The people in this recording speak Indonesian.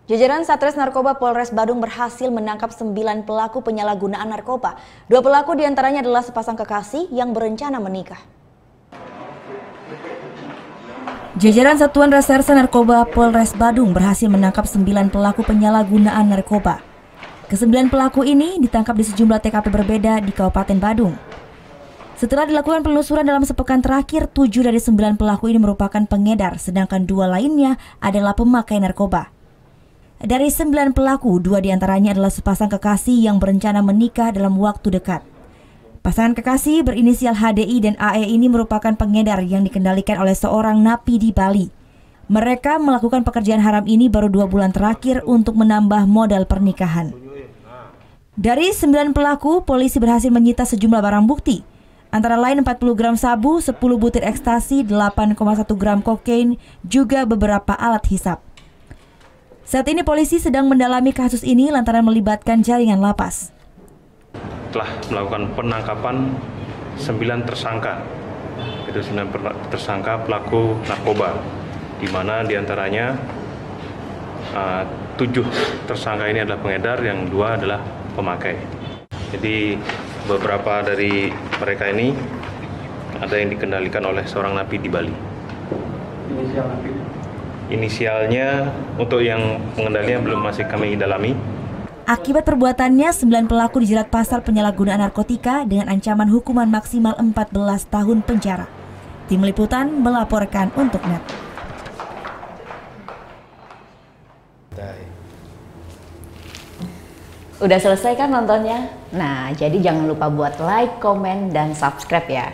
Jajaran Satres Narkoba Polres Badung berhasil menangkap 9 pelaku penyalahgunaan narkoba. 2 pelaku diantaranya adalah sepasang kekasih yang berencana menikah. Jajaran Satuan Reserse Narkoba Polres Badung berhasil menangkap 9 pelaku penyalahgunaan narkoba. Ke-9 pelaku ini ditangkap di sejumlah TKP berbeda di Kabupaten Badung. Setelah dilakukan penelusuran dalam sepekan terakhir, 7 dari 9 pelaku ini merupakan pengedar, sedangkan 2 lainnya adalah pemakai narkoba. Dari 9 pelaku, 2 diantaranya adalah sepasang kekasih yang berencana menikah dalam waktu dekat. Pasangan kekasih berinisial HDI dan AE ini merupakan pengedar yang dikendalikan oleh seorang napi di Bali. Mereka melakukan pekerjaan haram ini baru 2 bulan terakhir untuk menambah modal pernikahan. Dari 9 pelaku, polisi berhasil menyita sejumlah barang bukti, antara lain 40 gram sabu, 10 butir ekstasi, 8,1 gram kokain, juga beberapa alat hisap. Saat ini polisi sedang mendalami kasus ini lantaran melibatkan jaringan lapas. Telah melakukan penangkapan 9 tersangka, itu 9 tersangka pelaku narkoba, di mana diantaranya 7 tersangka ini adalah pengedar, yang 2 adalah pemakai. Jadi beberapa dari mereka ini ada yang dikendalikan oleh seorang napi di Bali. Inisial napi? Inisialnya untuk yang pengendalian belum masih kami dalami. Akibat perbuatannya, 9 pelaku dijerat pasal penyalahgunaan narkotika dengan ancaman hukuman maksimal 14 tahun penjara. Tim Liputan melaporkan untuk NET. Udah selesai kan nontonnya? Nah, jadi jangan lupa buat like, komen, dan subscribe ya.